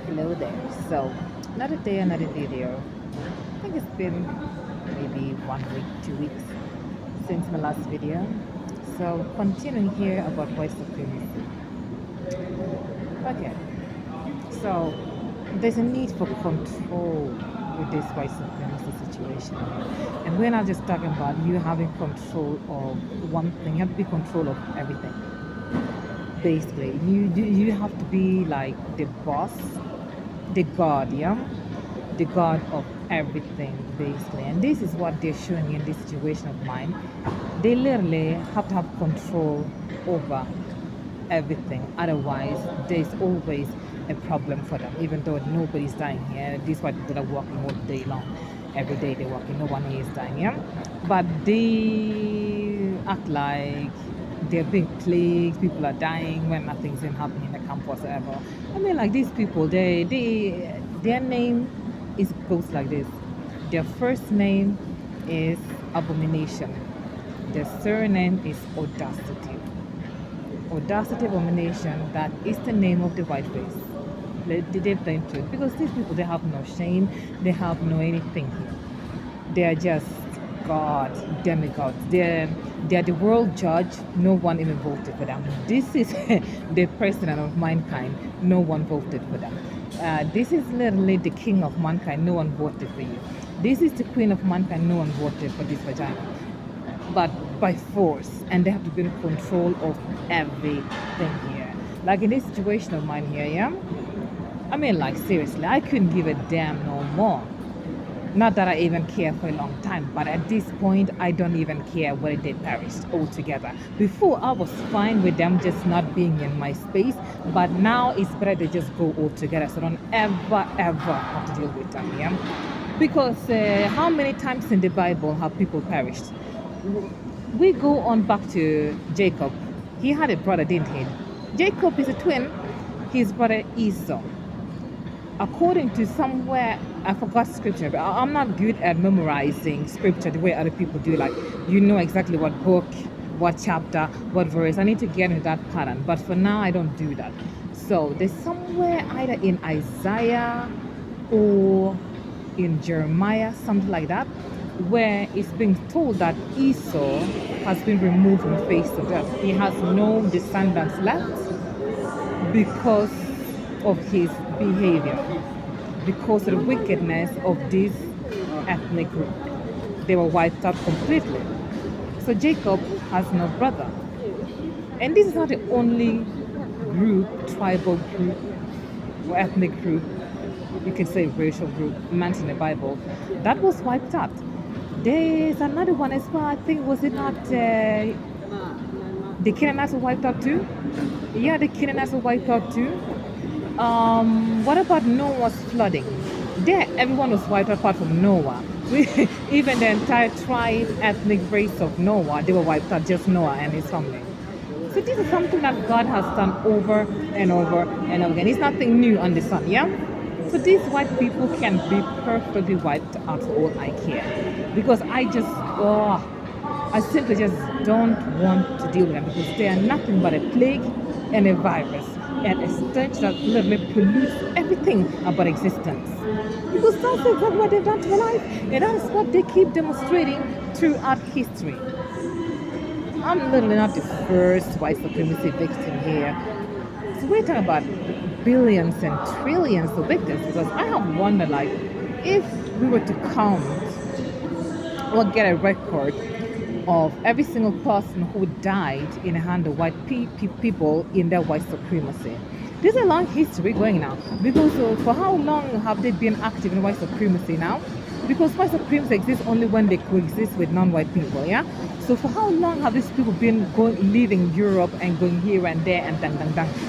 Hello there. So, another day, another video. I think it's been maybe 1 week, 2 weeks since my last video. So, continuing here about white supremacy. Okay, so there's a need for control with this white supremacy situation. And we're not just talking about you having control of one thing, you have to be control of everything. Basically, you have to be like the boss, the god, yeah, the god of everything, basically. And this is what they're showing me in this situation of mine. They literally have to have control over everything, otherwise there's always a problem for them, even though nobody's dying here. These white people are working all day long, every day they're working, no one here is dying, yeah, but they act like they're being plagued, people are dying when nothing's been happening in the camp whatsoever. I mean, like, these people, their name is goes like this. Their first name is Abomination, their surname is Audacity. Audacity, Abomination, that is the name of the white race. They blame truth because these people, they have no shame, they have no anything here. They are just God, demigods. They're the world judge. No one even voted for them. This is the president of mankind. No one voted for them. This is literally the king of mankind. No one voted for you. This is the queen of mankind. No one voted for this vagina, but by force, and they have to be in control of everything here. Like in this situation of mine here, yeah. I mean, like, seriously, I couldn't give a damn no more. Not that I even care for a long time, but at this point, I don't even care whether they perished altogether. Before, I was fine with them just not being in my space, but now it's better they just go altogether, so I don't ever have to deal with them, yeah? Because how many times in the Bible have people perished? We go on back to Jacob. He had a brother, didn't he? Jacob is a twin. His brother Esau. According to somewhere, I forgot scripture, but I'm not good at memorizing scripture the way other people do. Like, you know exactly what book, what chapter, what verse. I need to get into that pattern. But for now, I don't do that. So there's somewhere either in Isaiah or in Jeremiah, something like that, where it's being told that Esau has been removed from the face of the earth. He has no descendants left because of his behavior, because of the wickedness of this ethnic group. They were wiped out completely. So Jacob has no brother. And this is not the only group, tribal group, or ethnic group, you can say racial group, mentioned in the Bible, that was wiped out. There's another one as well, I think, was it not the Canaanites were wiped out too? Yeah, the Canaanites were wiped out too. What about Noah's flooding? There, everyone was wiped out apart from Noah. Even the entire tribe, ethnic race of Noah, they were wiped out, just Noah and his family. So this is something that God has done over and over and over again. It's nothing new on the sun, yeah? So these white people can be perfectly wiped out for all I care. Because I simply just don't want to deal with them because they are nothing but a plague and a virus and a stench that literally pollutes everything about existence. Because that's exactly what they've done to life, and that is what they keep demonstrating throughout history. I'm literally not the first white supremacy victim here. So we're talking about billions and trillions of victims because I have wondered, like, if we were to count or get a record of every single person who died in the hand of white people in their white supremacy. There's a long history going now because for how long have they been active in white supremacy now? Because white supremacy exists only when they coexist with non-white people, yeah? So for how long have these people been leaving Europe and going here and there and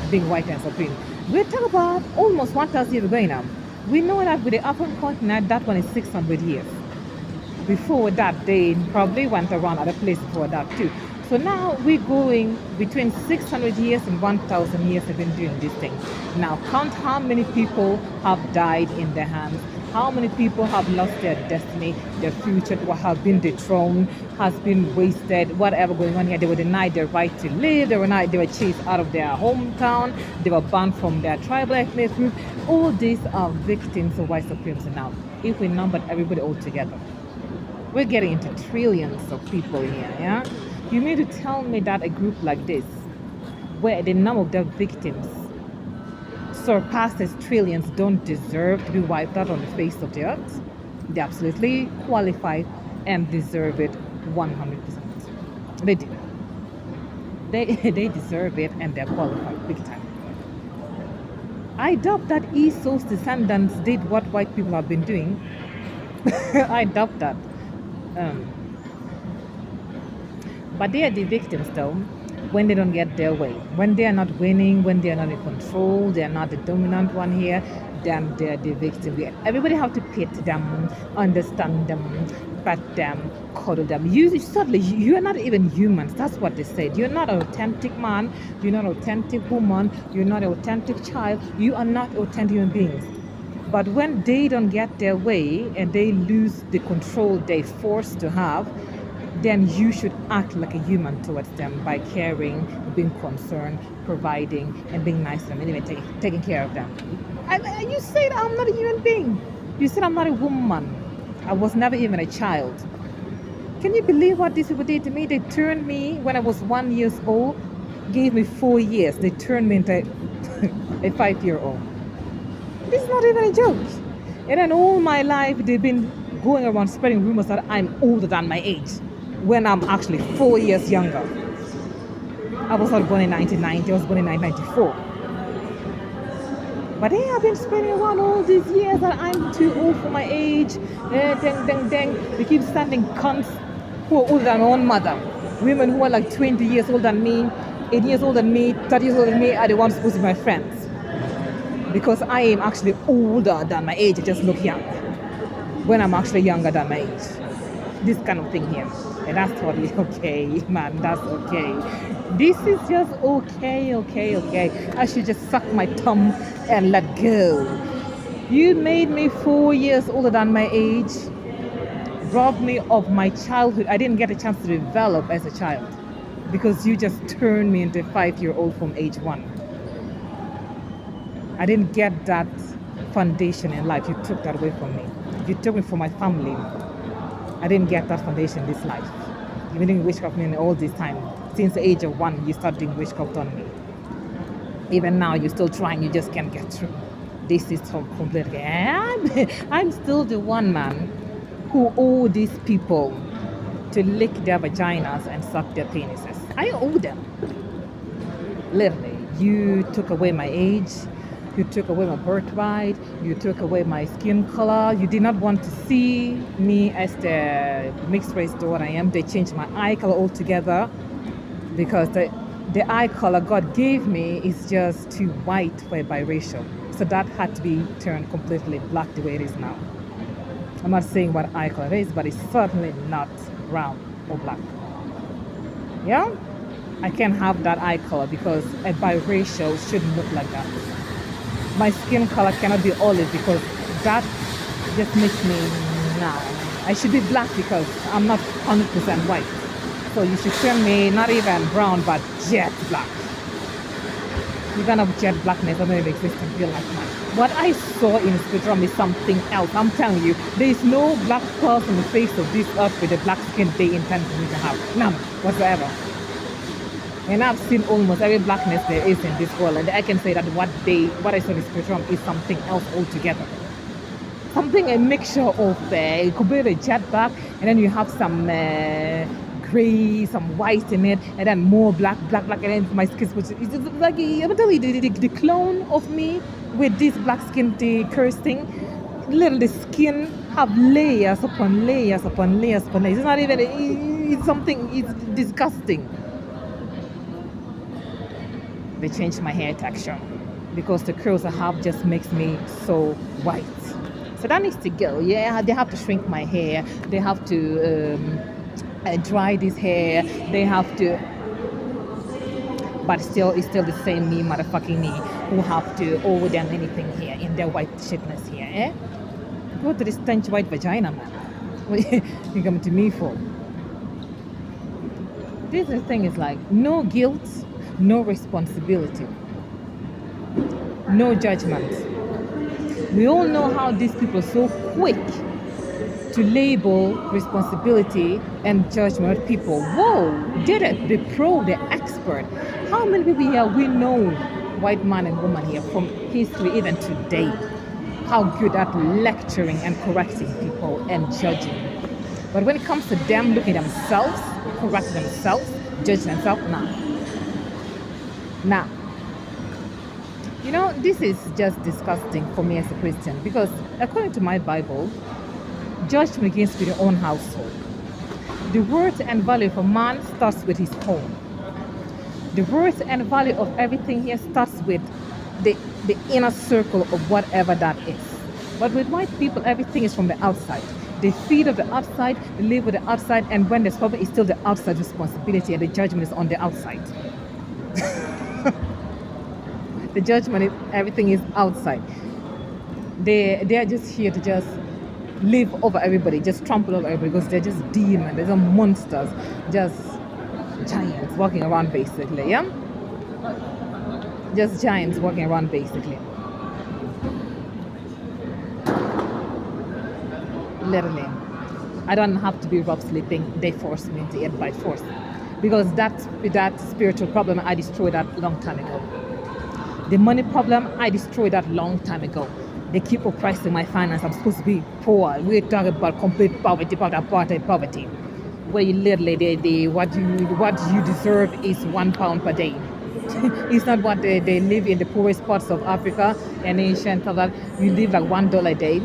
being white and supreme? We're talking about almost 1,000 years ago now. We know that with the African continent, that one is 600 years. Before that, they probably went around other places before that too. So now we're going between 600 years and 1,000 years have been doing this thing. Now count how many people have died in their hands, how many people have lost their destiny, their future, have been dethroned, has been wasted, whatever going on here. They were denied their right to live, they were chased out of their hometown, they were banned from their tribal ethnic group. all these are victims of white supremacy now. If we numbered everybody all together, we're getting into trillions of people here, yeah? You mean to tell me that a group like this, where the number of their victims surpasses trillions, don't deserve to be wiped out on the face of the earth? They absolutely qualify and deserve it 100%. They do. They deserve it and they're qualified big time. I doubt that Esau's descendants did what white people have been doing. I doubt that. Um, but they are the victims though when they don't get their way. When they are not winning, when they are not in control, they are not the dominant one here, then they're the victim. Everybody have to pit them, understand them, pat them, cuddle them. You are not even humans. That's what they said. You're not an authentic man, you're not an authentic woman, you're not an authentic child, you are not authentic human beings. But when they don't get their way and they lose the control they're forced to have, then you should act like a human towards them by caring, being concerned, providing, and being nice to them, and even taking care of them. You said I'm not a human being. You said I'm not a woman. I was never even a child. Can you believe what these people did to me? They turned me when I was 1 year old, gave me 4 years. They turned me into a 5-year-old. This is not even a joke. And then all my life, they've been going around spreading rumors that I'm older than my age, when I'm actually 4 years younger. I was not born in 1990, I was born in 1994. But they have been spreading around all these years that I'm too old for my age. They keep sending cunts who are older than my own mother. Women who are like 20 years older than me, 8 years older than me, 30 years older than me are the ones supposed to be my friends. Because I am actually older than my age, I just look young. When I'm actually younger than my age. This kind of thing here. And that's totally okay, man, that's okay. This is just okay. I should just suck my thumb and let go. You made me 4 years older than my age, robbed me of my childhood. I didn't get a chance to develop as a child because you just turned me into a 5-year-old from age 1. I didn't get that foundation in life. You took that away from me. You took me from my family. I didn't get that foundation in this life. You've been doing witchcraft on me all this time. Since the age of 1, you started doing witchcraft on me. Even now, you're still trying, you just can't get through. This is so completely... I'm still the one man who owe these people to lick their vaginas and suck their penises. I owe them. Literally. You took away my age. You took away my birthright. You took away my skin color. You did not want to see me as the mixed race daughter I am. They changed my eye color altogether because the eye color God gave me is just too white for a biracial. So that had to be turned completely black the way it is now. I'm not saying what eye color it is, but it's certainly not brown or black. Yeah? I can't have that eye color because a biracial shouldn't look like that. My skin color cannot be olive because that just makes me, nah. I should be black because I'm not 100% white. So you should turn me not even brown but jet black. You kind of jet blackness doesn't even exist in real life, man. What I saw in the spectrum is something else. I'm telling you, there is no black person on the face of this earth with the black skin they intend for me to have. None whatsoever. And I've seen almost every blackness there is in this world, and I can say that what I saw in the spectrum is something else altogether. Something, a mixture of it could be a jet black, and then you have some gray, some white in it, and then more black, and then my skin, which is like, I'm telling you, the clone of me with this black skin, the cursed thing, literally the skin have layers upon layers upon layers upon layers. It's not even, it's something, it's disgusting. They changed my hair texture because the curls I have just makes me so white. So that needs to go. Yeah, they have to shrink my hair. They have to dry this hair. They have to, but still, it's still the same me, motherfucking me, who have to owe them anything here in their white shitness here. Eh? Go to this stench white vagina, man. What you coming to me for? This thing is like no guilt. No responsibility, no judgment. We all know how these people are so quick to label responsibility and judgment people. Whoa, did it, the pro, the expert. How many people here we know, white man and woman here, from history even today, how good at lecturing and correcting people and judging. But when it comes to them looking at themselves, correcting themselves, judging themselves, nah. You know, this is just disgusting for me as a Christian because according to my Bible, judgment begins with your own household. The worth and value of a man starts with his home. The worth and value of everything here starts with the inner circle of whatever that is. But with white people, everything is from the outside. They feed of the outside, they live with the outside, and when there's problem, it's still the outside responsibility, and the judgment is on the outside. The judgment is everything is outside. They are just here to just live over everybody, just trample over everybody because they're just demons, they're just monsters, just giants walking around basically, yeah? Just giants walking around basically. Literally. I don't have to be rough sleeping, they force me into it by force. Because that spiritual problem, I destroyed that long time ago. The money problem, I destroyed that long time ago. They keep oppressing my finance. I'm supposed to be poor. We're talking about complete poverty, apartheid poverty. Where you literally, what you deserve is £1 per day. It's not what they live in the poorest parts of Africa and Asia and stuff like that. You live like $1 a day.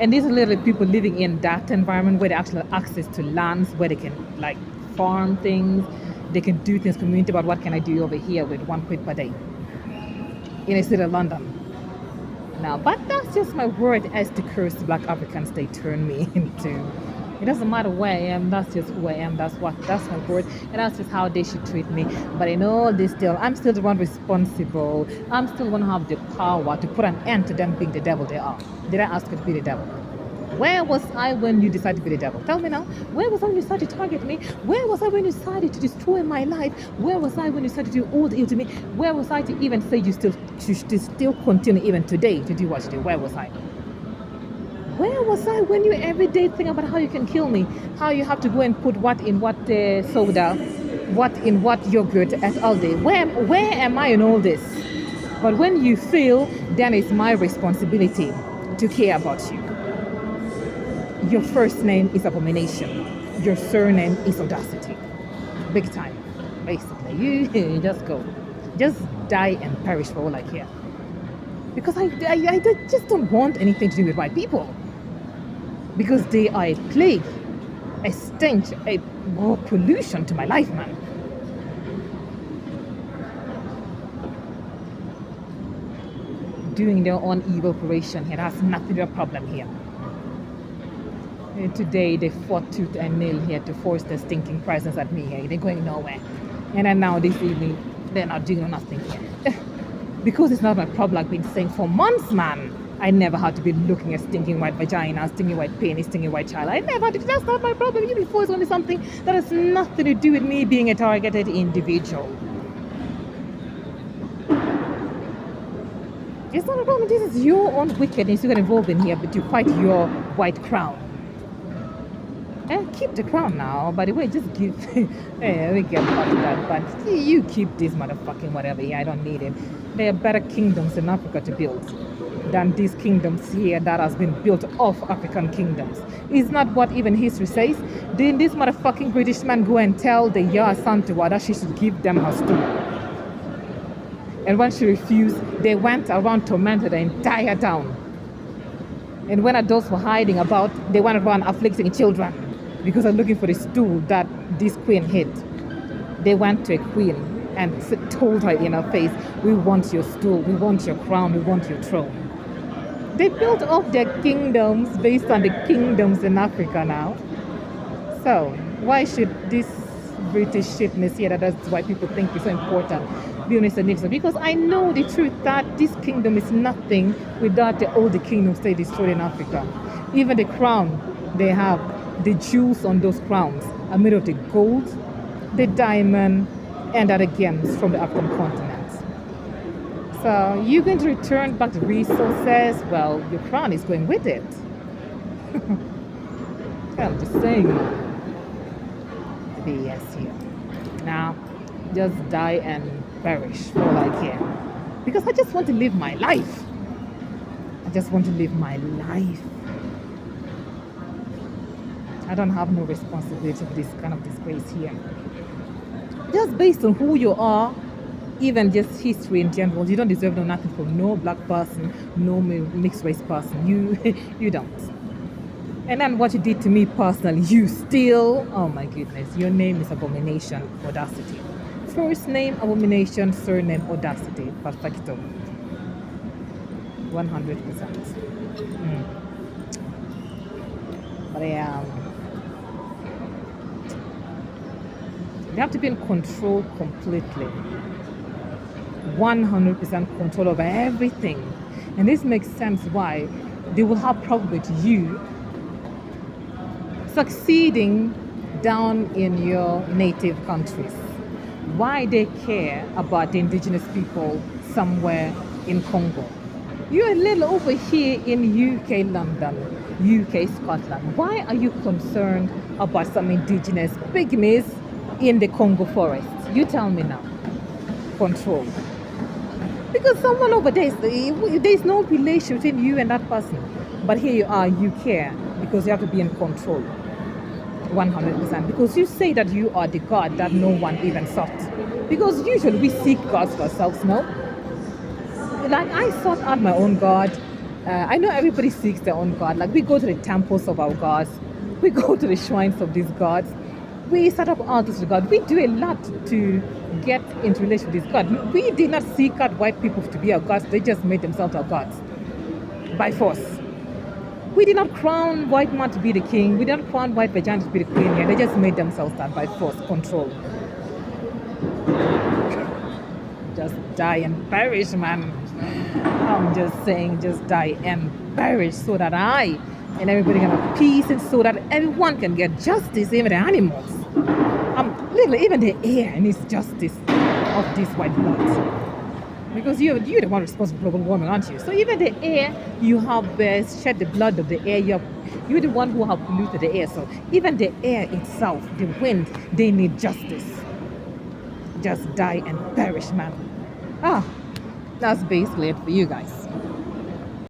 And these are literally people living in that environment where they actually have access to lands where they can like farm things. They can do things community about what can I do over here with £1 per day in a city of London. Now, but that's just my word as the cursed black Africans they turn me into. It doesn't matter where I am, that's just who I am, that's my word, and that's just how they should treat me. But in all this still, I'm still the one responsible. I'm still going to have the power to put an end to them being the devil they are. Did I ask you to be the devil? Where was I when you decided to be the devil? Tell me now. Where was I when you started to target me? Where was I when you decided to destroy my life? Where was I when you started to do all the ill to me? Where was I to even say you still continue even today to do what you do? Where was I? Where was I when you every day think about how you can kill me? How you have to go and put what in what soda, what in what yogurt at all day? Where am I in all this? But when you fail, then it's my responsibility to care about you. Your first name is Abomination. Your surname is Audacity. Big time, basically. You just go. Just die and perish for all I care. Because I just don't want anything to do with white people. Because they are a plague, a stench, a pollution to my life, man. Doing their own evil operation here. That's nothing to do with a problem here. Today they fought tooth and nail here to force their stinking presence at me here. They're going nowhere. And then now this evening, they're not doing nothing here. Because it's not my problem, I've been saying for months, man. I never had to be looking at stinking white vagina, stinking white penis, stinking white child. I never had to, that's not my problem. You before it's only something that has nothing to do with me being a targeted individual. It's not a problem. This is your own wickedness you got involved in here, but you fight your white crown. Keep the crown now. By the way, just give. We get part of that, but you keep this motherfucking whatever here. I don't need it. There are better kingdoms in Africa to build than these kingdoms here that has been built off African kingdoms. It's not what even history says. Didn't this motherfucking British man go and tell the Yah Santua that she should give them her stool? And when she refused, they went around tormented the entire town. And when adults were hiding about, they went around afflicting children because they're looking for the stool that this queen hid. They went to a queen and told her in her face, we want your stool, we want your crown, we want your throne. They built up their kingdoms based on the kingdoms in Africa now. So why should this British shitness here, that's why people think it's so important, be honest and nixon? Because I know the truth that this kingdom is nothing without all the kingdoms they destroyed in Africa. Even the crown they have, the jewels on those crowns are made of the gold, the diamond, and other gems from the African continent. you're going to return back the resources. Well, your crown is going with it. I'm just saying. Yes, here. Now, just die and perish for all I care. Because I just want to live my life. I just want to live my life. I don't have no responsibility for this kind of disgrace here. Just based on who you are, even just history in general, you don't deserve no nothing from no black person, no mixed race person. You don't. And then what you did to me personally, you still, oh my goodness, your name is Abomination, Audacity. First name, Abomination, surname, Audacity. Perfecto. 100%. But they have to be in control completely. 100% control over everything. And this makes sense why they will have problem with you succeeding down in your native countries. Why they care about the indigenous people somewhere in Congo. You're a little over here in UK London, UK Scotland. Why are you concerned about some indigenous pygmies in the Congo forest? You tell me now. Control. Because someone over there's no relation between you and that person. But here you are, you care because you have to be in control. 100%. Because you say that you are the God that no one even sought. Because usually we seek gods for ourselves, no? Like I sought out my own God. I know everybody seeks their own God. Like we go to the temples of our gods. We go to the shrines of these gods. We set up altars to God. We do a lot to get into relation with this God. We did not seek out white people to be our gods. They just made themselves our gods by force. We did not crown white man to be the king. We did not crown white vagina to be the queen here. They just made themselves that by force, control. Just die and perish, man. I'm just saying, just die and perish so that I and everybody can have peace and so that everyone can get justice, even the animals. Literally, even the air needs justice of this white blood. Because you're the one responsible for global warming, aren't you? So even the air, you have shed the blood of the air. You're the one who have polluted the air. So even the air itself, the wind, they need justice. Just die and perish, man. That's basically it for you guys.